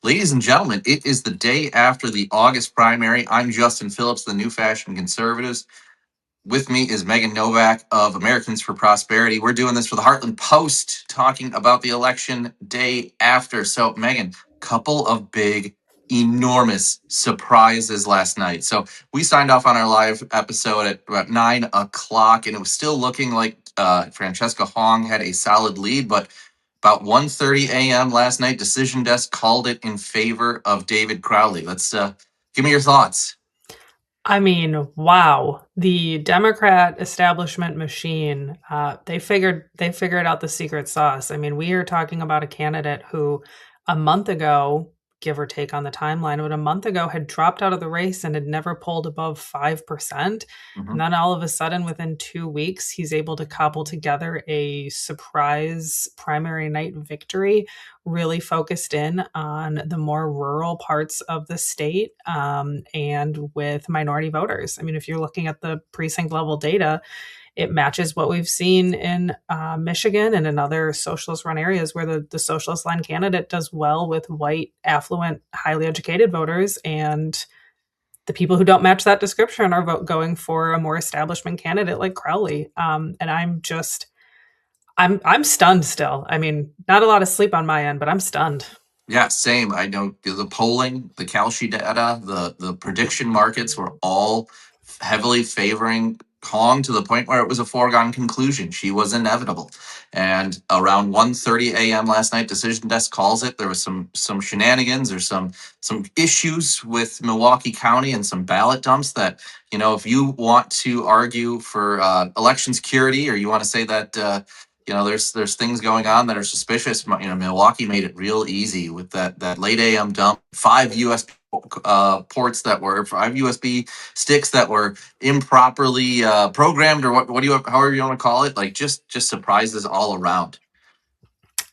Ladies and gentlemen, it is the day after the August primary. I'm Justin Phillips, the New Fashion Conservatives. With me is Megan Novak of Americans for Prosperity. We're doing this for the Heartland Post, talking about the election day after. So, Megan, couple of big, enormous surprises last night. So, we signed off on our live episode at about 9 o'clock, and it was still looking like Francesca Hong had a solid lead, but about 1:30 a.m. last night, Decision Desk called it in favor of David Crowley. Let's give me your thoughts. I mean, wow. The Democrat establishment machine, they figured out the secret sauce. I mean, we are talking about a candidate who a month ago, give or take on the timeline, but a month ago had dropped out of the race and had never polled above 5%. And Mhm. then all of a sudden, within 2 weeks, he's able to cobble together a surprise primary night victory, really focused in on the more rural parts of the state, and with minority voters. I mean, if you're looking at the precinct level data, it matches what we've seen in Michigan and in other socialist run areas where the socialist line candidate does well with white, affluent, highly educated voters. And the people who don't match that description are going for a more establishment candidate like Crowley. And I'm stunned still. I mean, not a lot of sleep on my end, but I'm stunned. Yeah, same. I know the polling, the Kalshi data, the prediction markets were all heavily favoring Hong to the point where it was a foregone conclusion. She was inevitable. And around 1:30 a.m. last night, Decision Desk calls it. There was some shenanigans or some issues with Milwaukee County and some ballot dumps that, if you want to argue for election security, or you want to say that there's things going on that are suspicious. Milwaukee made it real easy with that late AM dump. Five USB sticks that were improperly programmed, or however you want to call it. Like just surprises all around.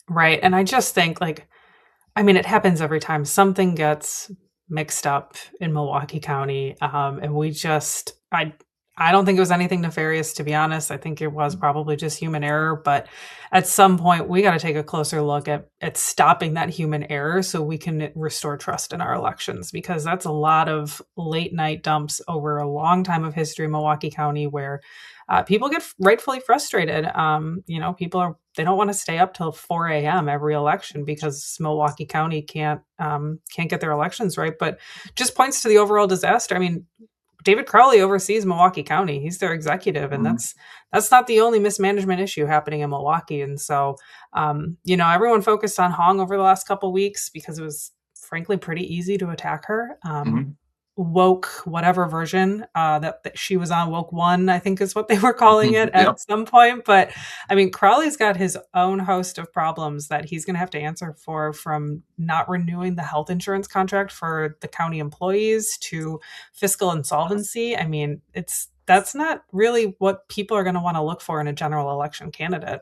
Right. And I just think, like, I mean, it happens every time something gets mixed up in Milwaukee County, and I don't think it was anything nefarious, to be honest. I think it was probably just human error, but at some point we got to take a closer look at stopping that human error so we can restore trust in our elections, because that's a lot of late night dumps over a long time of history in Milwaukee County where people get rightfully frustrated. They don't want to stay up till 4 a.m. every election because Milwaukee County can't get their elections right. But just points to the overall disaster. I mean, David Crowley oversees Milwaukee County. He's their executive, and Mhm. that's not the only mismanagement issue happening in Milwaukee. And so, everyone focused on Hong over the last couple weeks because it was frankly pretty easy to attack her. Mhm. Woke whatever version that she was on, woke one, I think is what they were calling it Yep. at some point. But I mean, Crowley's got his own host of problems that he's going to have to answer for, from not renewing the health insurance contract for the county employees to fiscal insolvency. I mean, that's not really what people are going to want to look for in a general election candidate.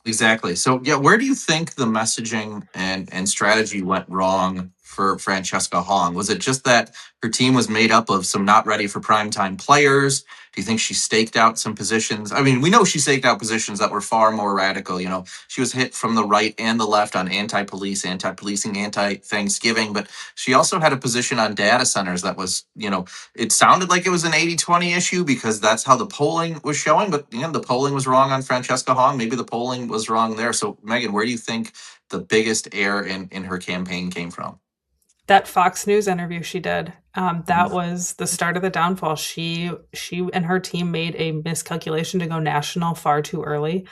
Exactly. So, yeah, where do you think the messaging and strategy went wrong for Francesca Hong? Was it just that her team was made up of some not ready for primetime players? Do you think she staked out some positions? I mean, we know she staked out positions that were far more radical. She was hit from the right and the left on anti-police, anti-policing, anti-Thanksgiving, but she also had a position on data centers that was, it sounded like it was an 80-20 issue because that's how the polling was showing, but the polling was wrong on Francesca Hong. Maybe the polling was wrong there. So, Megan, where do you think the biggest error in her campaign came from? That Fox News interview she did, that Mhm. was the start of the downfall. She and her team made a miscalculation to go national far too early.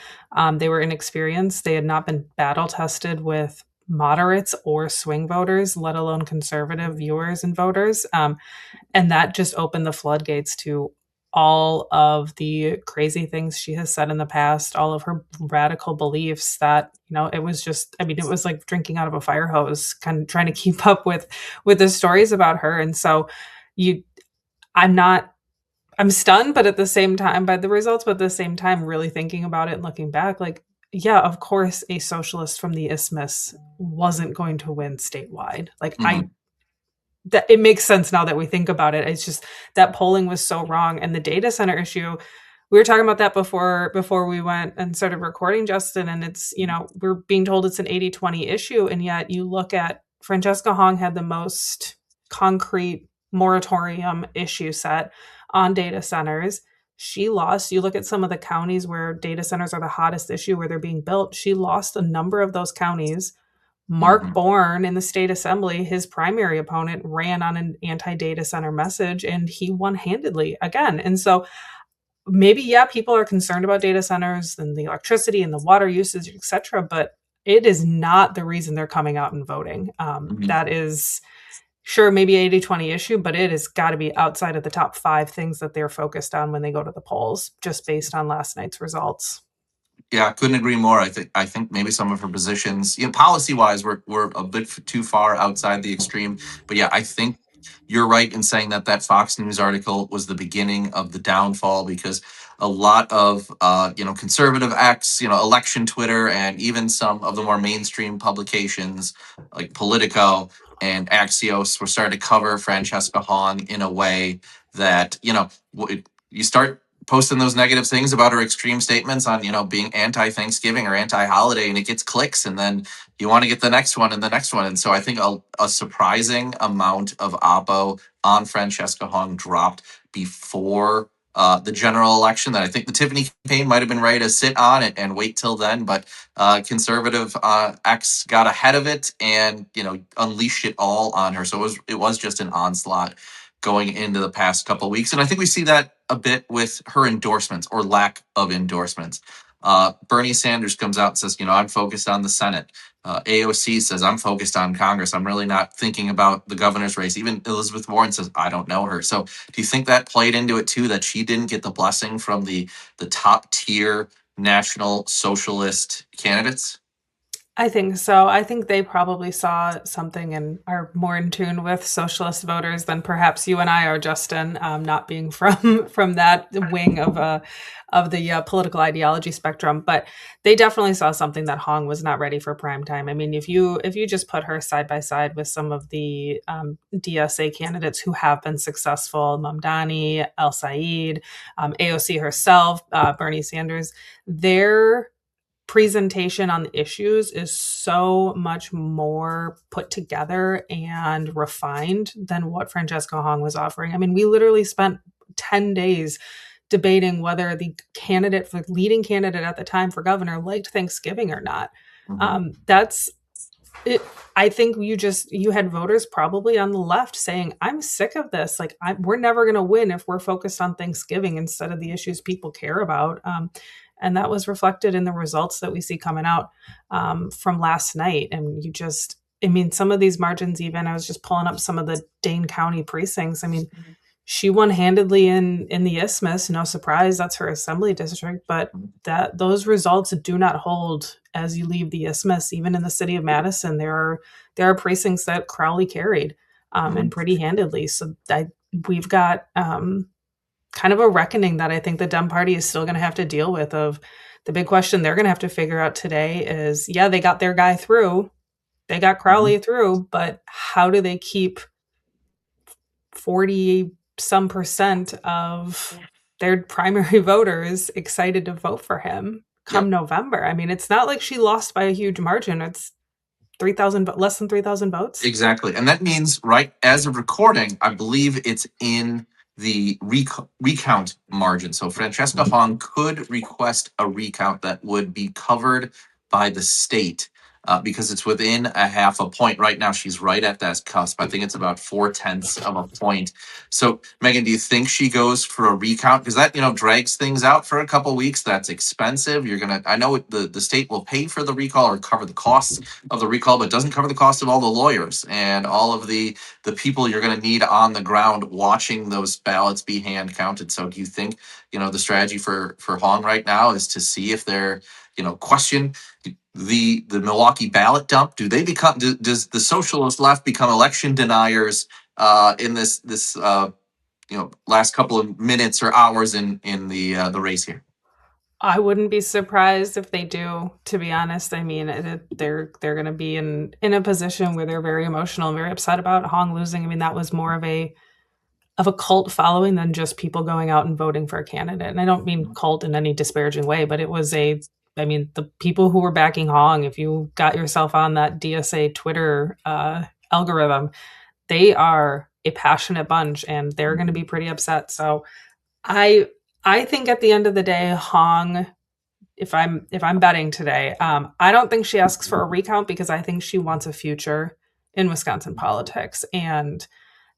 They were inexperienced. They had not been battle tested with moderates or swing voters, let alone conservative viewers and voters. And that just opened the floodgates to all of the crazy things she has said in the past, all of her radical beliefs that, it was just, I mean, it was like drinking out of a fire hose, kind of trying to keep up with the stories about her. And so you I'm not I'm stunned, but at the same time by the results, but at the same time really thinking about it and looking back, like, yeah, of course a socialist from the isthmus wasn't going to win statewide. Like, I Mhm. that it makes sense now that we think about it. It's just that polling was so wrong, and the data center issue, we were talking about that before we went and started recording, Justin, and we're being told it's an 80-20 issue, and yet you look at Francesca Hong had the most concrete moratorium issue set on data centers. She lost. You look at some of the counties where data centers are the hottest issue where they're being built. She lost a number of those counties. Mark Mhm. Bourne in the state assembly, his primary opponent, ran on an anti data center message and he won handedly again. And so maybe, yeah, people are concerned about data centers and the electricity and the water usage, etc., but it is not the reason they're coming out and voting. Mhm. That is sure maybe 80-20 issue, but it has got to be outside of the top 5 things that they're focused on when they go to the polls, just based on last night's results. Yeah, I couldn't agree more. I think maybe some of her positions, policy wise, we're a bit too far outside the extreme. But yeah, I think you're right in saying that that Fox News article was the beginning of the downfall, because a lot of conservative X, election Twitter, and even some of the more mainstream publications like Politico and Axios were starting to cover Francesca Hong in a way that you start posting those negative things about her extreme statements on being anti-Thanksgiving or anti-holiday, and it gets clicks, and then you want to get the next one and the next one. And so I think a surprising amount of oppo on Francesca Hong dropped before the general election, that I think the Tiffany campaign might have been ready to sit on it and wait till then, but conservative X got ahead of it and unleashed it all on her. So it was just an onslaught going into the past couple of weeks. And I think we see that a bit with her endorsements or lack of endorsements. Bernie Sanders comes out and says, I'm focused on the Senate. AOC says, I'm focused on Congress. I'm really not thinking about the governor's race. Even Elizabeth Warren says, I don't know her. So do you think that played into it too, that she didn't get the blessing from the top tier national socialist candidates? I think so. I think they probably saw something and are more in tune with socialist voters than perhaps you and I are, Justin. Not being from from that wing of the political ideology spectrum, but they definitely saw something that Hong was not ready for prime time. I mean, if you just put her side by side with some of the DSA candidates who have been successful, Mamdani, El Said, AOC herself, Bernie Sanders, their presentation on the issues is so much more put together and refined than what Francesca Hong was offering. I mean, we literally spent 10 days debating whether the candidate, the leading candidate at the time for governor, liked Thanksgiving or not. Mhm. That's it. I think you had voters probably on the left saying, I'm sick of this. Like, we're never going to win if we're focused on Thanksgiving instead of the issues people care about. And that was reflected in the results that we see coming out from last night. And I mean, some of these margins, even I was just pulling up some of the Dane County precincts. I mean, she won handedly in the Isthmus. No surprise, that's her assembly district. But that those results do not hold as you leave the Isthmus. Even in the city of Madison, there are precincts that Crowley carried and Mhm. pretty handedly. So we've got kind of a reckoning that I think the Dem Party is still going to have to deal with. Of the big question they're going to have to figure out today is, yeah, they got their guy through, they got Mhm. Crowley through, but how do they keep 40 some percent of their primary voters excited to vote for him come Yep. November? I mean, it's not like she lost by a huge margin. It's 3,000, less than 3,000 votes. Exactly. And that means, right, as of recording, I believe it's in the recount margin. So Francesca Hong could request a recount that would be covered by the state, because it's within a half a point. Right now, she's right at that cusp. I think it's about 4/10 of a point. So, Megan, do you think she goes for a recount? Because that, drags things out for a couple weeks. That's expensive. I know the state will pay for the recall or cover the costs of the recall, but doesn't cover the cost of all the lawyers and all of the people you're going to need on the ground watching those ballots be hand counted. So do you think the strategy for Hong right now is to see if they're question the Milwaukee ballot dump? Do they become does the socialist left become election deniers in this last couple of minutes or hours in the race here? I wouldn't be surprised if they do, to be honest. I mean, they're going to be in a position where they're very emotional and very upset about Hong losing. I mean, that was more of a cult following than just people going out and voting for a candidate. And I don't mean cult in any disparaging way, but it was I mean, the people who were backing Hong, if you got yourself on that DSA Twitter algorithm, they are a passionate bunch and they're going to be pretty upset. So I I think at the end of the day, Hong, if I'm betting today, I don't think she asks for a recount because I think she wants a future in Wisconsin politics, and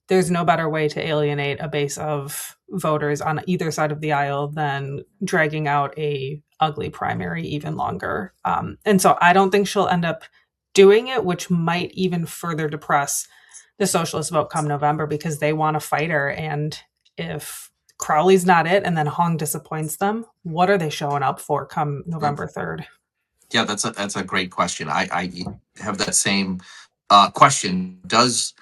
there's no better way to alienate a base of voters on either side of the aisle than dragging out a ugly primary even longer. And so I don't think she'll end up doing it, which might even further depress the socialist vote come November because they want to fight her. And if Crowley's not it and then Hong disappoints them, what are they showing up for come November 3rd? Yeah, that's a great question. I have that same question. Does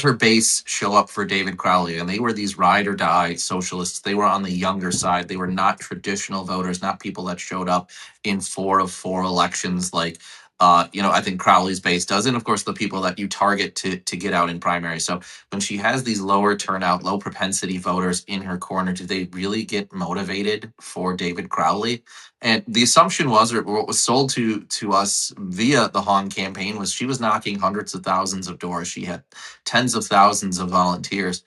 her base show up for David Crowley? And they were these ride or die socialists. They were on the younger side. They were not traditional voters, not people that showed up in 4 of 4 elections like I think Crowley's base does, and of course the people that you target to get out in primary. So when she has these lower turnout, low propensity voters in her corner, do they really get motivated for David Crowley? And the assumption was, or what was sold to us via the Hong campaign, was she was knocking hundreds of thousands of doors. She had tens of thousands of volunteers.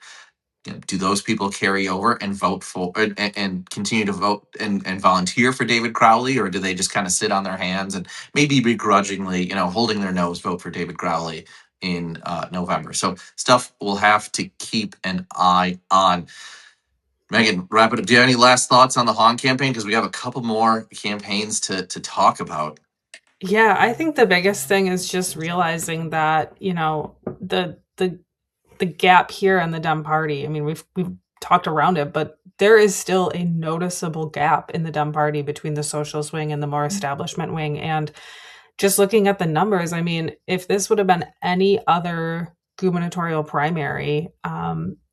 Do those people carry over and vote for and continue to vote and volunteer for David Crowley, or do they just kind of sit on their hands and maybe begrudgingly, holding their nose, vote for David Crowley in November? So stuff we'll have to keep an eye on. Megan, wrap it up. Do you have any last thoughts on the Hong campaign? Because we have a couple more campaigns to talk about. Yeah, I think the biggest thing is just realizing that, the gap here in the Dem Party. I mean, we've talked around it, but there is still a noticeable gap in the Dem Party between the socialist wing and the more establishment wing. And just looking at the numbers, I mean, if this would have been any other gubernatorial primary,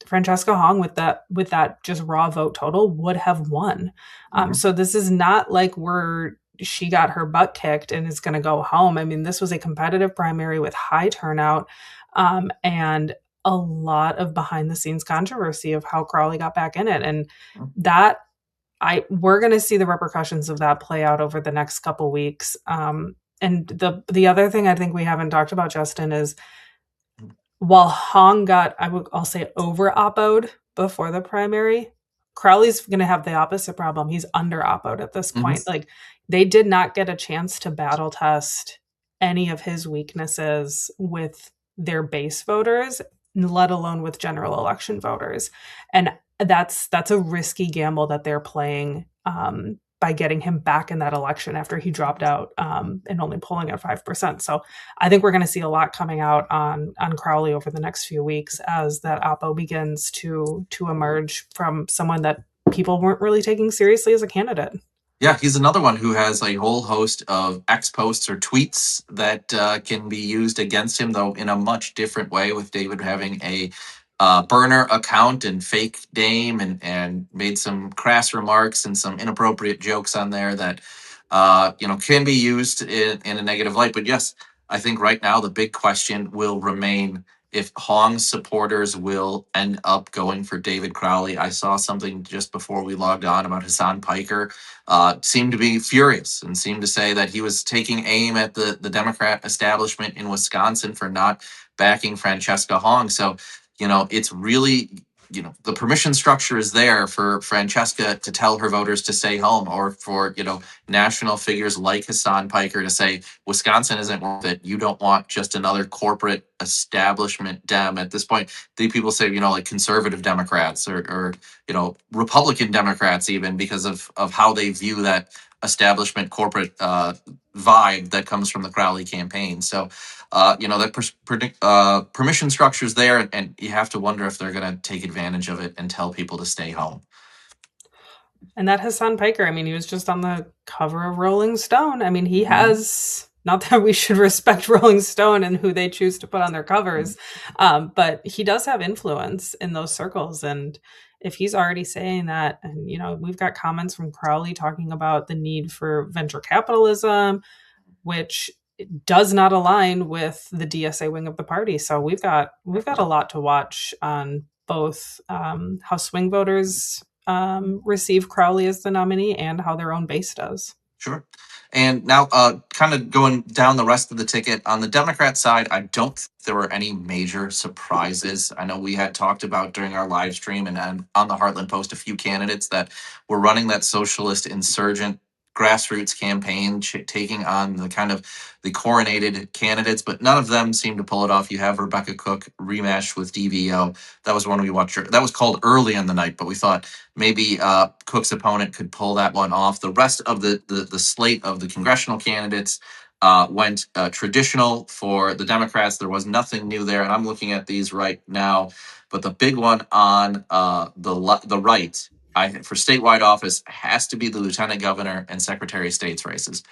Francesca Hong with that just raw vote total would have won. Mhm. So this is not like she got her butt kicked and is going to go home. I mean, this was a competitive primary with high turnout, and a lot of behind the scenes controversy of how Crowley got back in it, and that we're going to see the repercussions of that play out over the next couple weeks. And the other thing I think we haven't talked about, Justin, is while Hong got, I'll say, over oppoed before the primary, Crowley's going to have the opposite problem. He's under oppoed at this Mhm. point. Like, they did not get a chance to battle test any of his weaknesses with their base voters, let alone with general election voters. And that's a risky gamble that they're playing, by getting him back in that election after he dropped out, and only polling at 5%. So I think we're going to see a lot coming out on Crowley over the next few weeks as that oppo begins to emerge from someone that people weren't really taking seriously as a candidate. Yeah, he's another one who has a whole host of X posts or tweets that can be used against him, though in a much different way. With David having a burner account and fake name, and made some crass remarks and some inappropriate jokes on there that can be used in a negative light. But yes, I think right now the big question will remain if Hong's supporters will end up going for David Crowley. I saw something just before we logged on about Hassan Piker, seemed to be furious and seemed to say that he was taking aim at the Democrat establishment in Wisconsin for not backing Francesca Hong. So, it's really, the permission structure is there for Francesca to tell her voters to stay home, or for, national figures like Hassan Piker to say, Wisconsin isn't worth it. You don't want just another corporate establishment Dem. At this point, the people say, like conservative Democrats, or Republican Democrats, even because of how they view that establishment corporate vibe that comes from the Crowley campaign. So, that permission structure is there, and you have to wonder if they're going to take advantage of it and tell people to stay home. And that Hassan Piker, I mean, he was just on the cover of Rolling Stone. I mean, he Mhm. has, not that we should respect Rolling Stone and who they choose to put on their covers, but he does have influence in those circles. And if he's already saying that, and, we've got comments from Crowley talking about the need for venture capitalism, which does not align with the DSA wing of the party. So we've got a lot to watch on both, how swing voters receive Crowley as the nominee and how their own base does. Sure. And now, kind of going down the rest of the ticket on the Democrat side, I don't think there were any major surprises. I know we had talked about during our live stream and on the Heartland Post a few candidates that were running that socialist insurgent grassroots campaign, taking on the kind of the coronated candidates, but none of them seemed to pull it off. You have Rebecca Cook rematch with DVO. That was one we watched. That was called early in the night, but we thought maybe Cook's opponent could pull that one off. The rest of the slate of the congressional candidates went traditional for the Democrats. There was nothing new there, and I'm looking at these right now. But the big one on the right, for statewide office, has to be the lieutenant governor and secretary of state's races.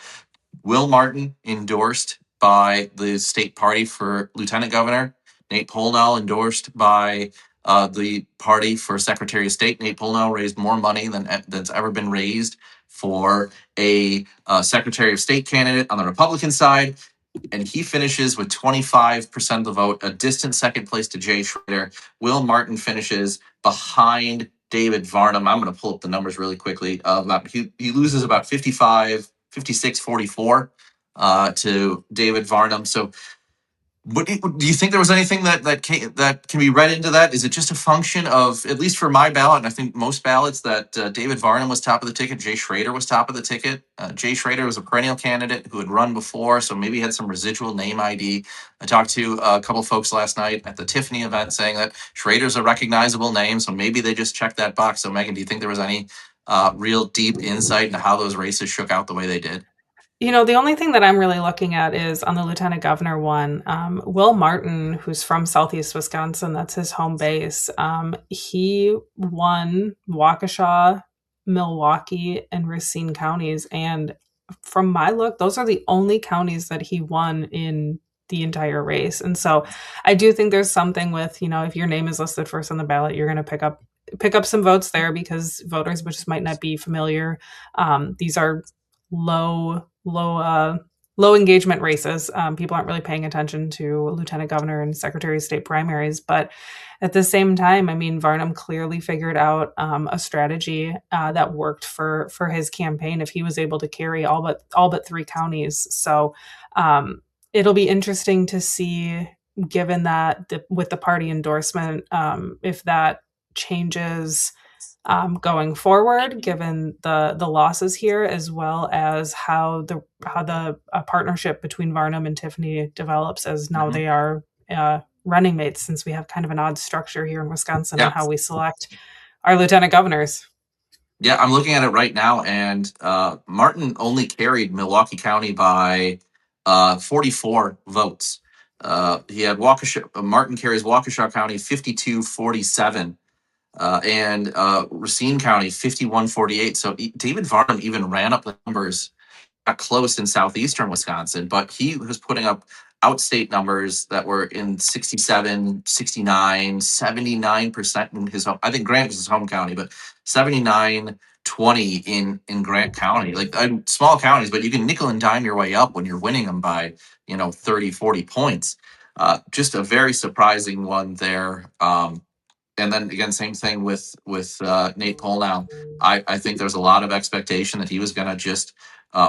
Will Martin endorsed by the state party for lieutenant governor. Nate Polnell endorsed by the party for secretary of state. Nate Polnell raised more money that's ever been raised for a secretary of state candidate on the Republican side, and he finishes with 25% of the vote, a distant second place to Jay Schroeder. Will Martin finishes behind David Varnum. I'm going to pull up the numbers really quickly. He loses about 55, 56, 44 to David Varnum. So do you think there was anything that can be read into that? Is it just a function of, at least for my ballot, and I think most ballots, that David Varnum was top of the ticket, Jay Schroeder was top of the ticket? Jay Schroeder was a perennial candidate who had run before, so maybe he had some residual name ID. I talked to a couple folks last night at the Tiffany event saying that Schroeder's a recognizable name, so maybe they just checked that box. So Megan, do you think there was any real deep insight into how those races shook out the way they did? The only thing that I'm really looking at is on the lieutenant governor one. Will Martin, who's from Southeast Wisconsin, that's his home base. He won Waukesha, Milwaukee, and Racine counties. And from my look, those are the only counties that he won in the entire race. And so I do think there's something with, if your name is listed first on the ballot, you're going to pick up some votes there because voters just might not be familiar. These are low engagement races. People aren't really paying attention to lieutenant governor and secretary of state primaries, but at the same time, I mean, Varnum clearly figured out a strategy that worked for his campaign. If he was able to carry all but three counties, so it'll be interesting to see, given that with the party endorsement, if that changes going forward, given the losses here, as well as how the partnership between Varnum and Tiffany develops, as now Mhm. they are running mates, since we have kind of an odd structure here in Wisconsin on Yeah. how we select our lieutenant governors. Yeah, I'm looking at it right now, and Martin only carried Milwaukee County by 44 votes. He had Martin carries Waukesha County 52-47, and Racine County 51-48. So David Varnum even ran up the numbers, got close in southeastern Wisconsin, but he was putting up outstate numbers that were in 67, 69, 79% in his home. I think Grant was his home county, but 79-20 in Grant County. Like, small counties, but you can nickel and dime your way up when you're winning them by, 30, 40 points. Just a very surprising one there. And then again, same thing with Nate Polnow. I think there's a lot of expectation that he was going to just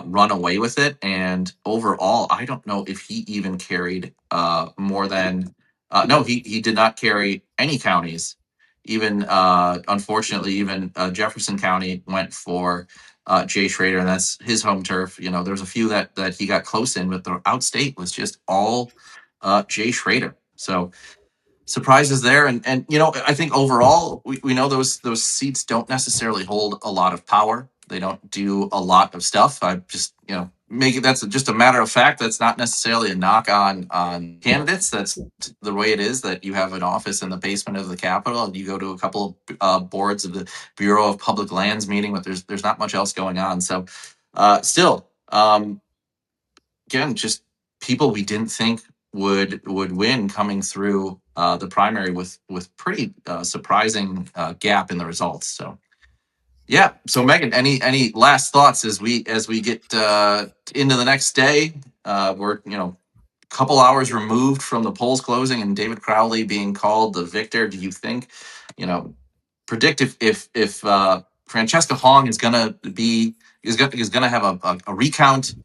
run away with it. And overall, I don't know if he even carried more than no, he did not carry any counties. Even unfortunately, even Jefferson County went for Jay Schrader, and that's his home turf. There's a few that he got close in, but the outstate was just all Jay Schrader. So surprises there, and I think overall we know those seats don't necessarily hold a lot of power. They don't do a lot of stuff. I just make it, that's just a matter of fact. That's not necessarily a knock on candidates. That's the way it is, that you have an office in the basement of the Capitol and you go to a couple of boards of the Bureau of Public Lands meeting, but there's not much else going on. So still, again, just people we didn't think would win coming through the primary with pretty surprising gap in the results. So yeah. So Megan, any last thoughts as we get into the next day? We're a couple hours removed from the polls closing and David Crowley being called the victor. Do you think, you know, predict if Francesca Hong is gonna have a recount?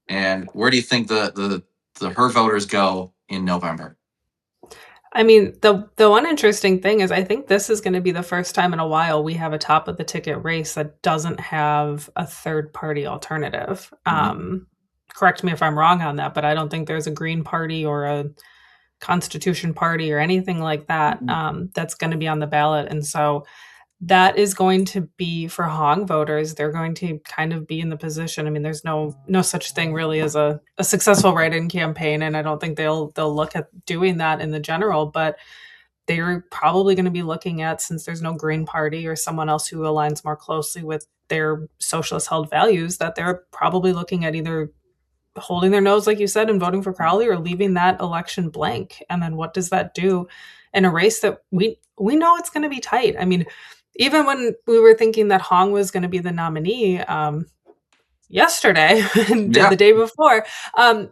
And where do you think the her voters go in November? I mean, the one interesting thing is I think this is going to be the first time in a while we have a top of the ticket race that doesn't have a third party alternative. Mhm. Correct me if I'm wrong on that, but I don't think there's a Green Party or a Constitution Party or anything like that Mhm. that's going to be on the ballot. And so that is going to be for Hong voters. They're going to kind of be in the position. I mean, there's no such thing really as a successful write-in campaign, and I don't think they'll look at doing that in the general. But they're probably going to be looking at, since there's no Green Party or someone else who aligns more closely with their socialist held values, that they're probably looking at either holding their nose, like you said, and voting for Crowley, or leaving that election blank. And then what does that do in a race that we know it's going to be tight? I mean, even when we were thinking that Hong was going to be the nominee, yesterday and Yeah. the day before,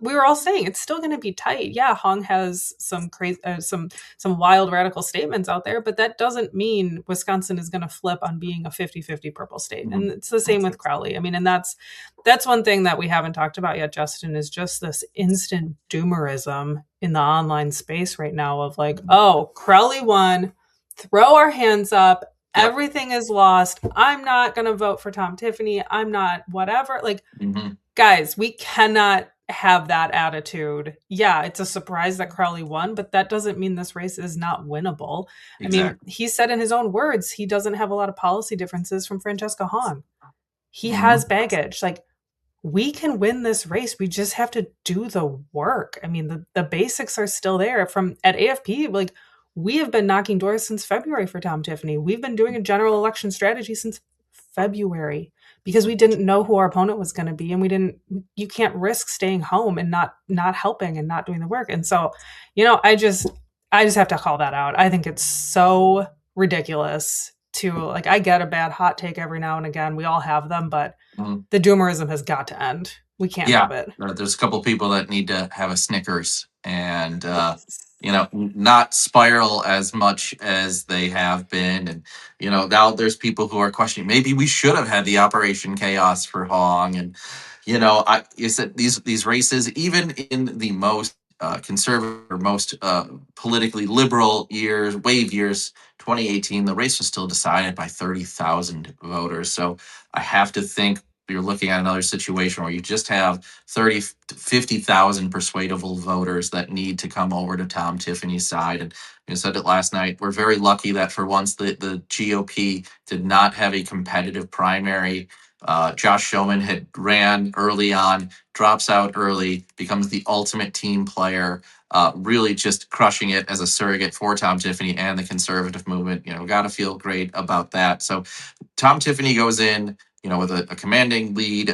we were all saying it's still going to be tight. Yeah, Hong has some crazy, some wild radical statements out there, but that doesn't mean Wisconsin is going to flip on being a 50-50 purple state. Mhm. And it's the same with Crowley. I mean, and that's one thing that we haven't talked about yet, Justin, is just this instant doomerism in the online space right now of like, oh, Crowley won, throw our hands up, Yep. everything is lost. I'm not going to vote for Tom Tiffany. I'm not whatever. Like, Mhm. guys, we cannot have that attitude. Yeah, it's a surprise that Crowley won, but that doesn't mean this race is not winnable. I mean, Exactly. he said in his own words, he doesn't have a lot of policy differences from Francesca Hahn. He has Mhm. baggage. Like, we can win this race. We just have to do the work. I mean, the basics are still there. From at AFP, like, we have been knocking doors since February for Tom Tiffany. We've been doing a general election strategy since February because we didn't know who our opponent was going to be, and we didn't. You can't risk staying home and not helping and not doing the work. And so, I just have to call that out. I think it's so ridiculous to, like, I get a bad hot take every now and again. We all have them, but Mhm. the doomerism has got to end. We can't Yeah, have it. there's a couple people that need to have a Snickers and It's not spiral as much as they have been. And now there's people who are questioning maybe we should have had the Operation Chaos for Hong. And you said these races, even in the most conservative or most politically liberal years, wave years, 2018, the race was still decided by 30,000 voters. So I have to think you're looking at another situation where you just have 30 to 50,000 persuadable voters that need to come over to Tom Tiffany's side. And you said it last night. We're very lucky that for once the GOP did not have a competitive primary. Josh Schoeman had ran early on, drops out early, becomes the ultimate team player, really just crushing it as a surrogate for Tom Tiffany and the conservative movement. Got to feel great about that. So Tom Tiffany goes in, with a commanding lead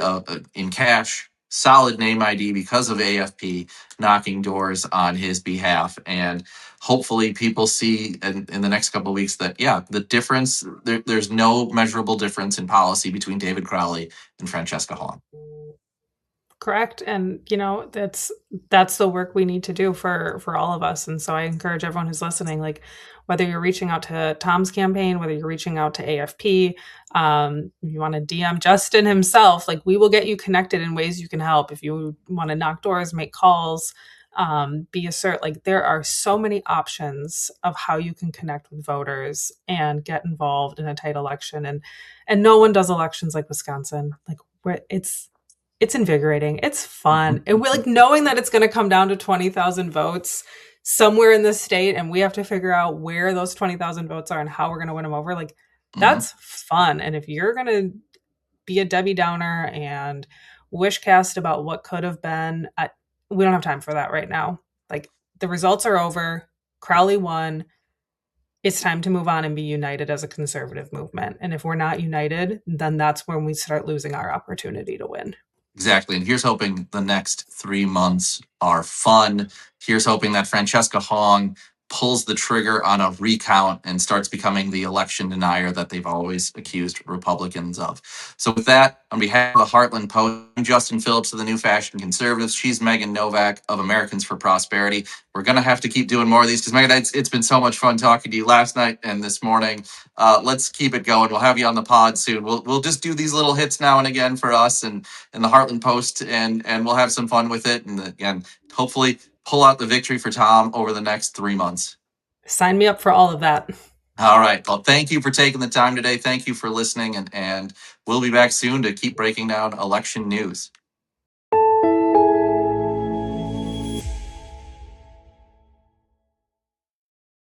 in cash, solid name ID because of AFP knocking doors on his behalf. And hopefully people see in the next couple of weeks that, yeah, the difference, there's no measurable difference in policy between David Crowley and Francesca Hahn. correct. And that's the work we need to do for all of us. And so I encourage everyone who's listening, like, whether you're reaching out to Tom's campaign, whether you're reaching out to AFP, if you want to DM Justin himself, like, we will get you connected in ways you can help. If you want to knock doors, make calls, be assert, like, there are so many options of how you can connect with voters and get involved in a tight election. And no one does elections like Wisconsin. Like, it's invigorating. It's fun. And we, like, knowing that it's going to come down to 20,000 votes somewhere in the state, and we have to figure out where those 20,000 votes are and how we're going to win them over. Like, Mhm. that's fun. And if you're going to be a Debbie Downer and wish cast about what could have been, we don't have time for that right now. Like, the results are over. Crowley won. It's time to move on and be united as a conservative movement. And if we're not united, then that's when we start losing our opportunity to win. Exactly. And here's hoping the next 3 months are fun. Here's hoping that Francesca Hong pulls the trigger on a recount and starts becoming the election denier that they've always accused Republicans of. So, with that, on behalf of the Heartland Post, I'm Justin Phillips of the New Fashion Conservatives. She's Megan Novak of Americans for Prosperity. We're going to have to keep doing more of these because, Megan, it's been so much fun talking to you last night and this morning. Let's keep it going. We'll have you on the pod soon. We'll just do these little hits now and again for us and the Heartland Post, and we'll have some fun with it. And again, hopefully pull out the victory for Tom over the next 3 months. Sign me up for all of that. All right. Well, thank you for taking the time today. Thank you for listening, and we'll be back soon to keep breaking down election news.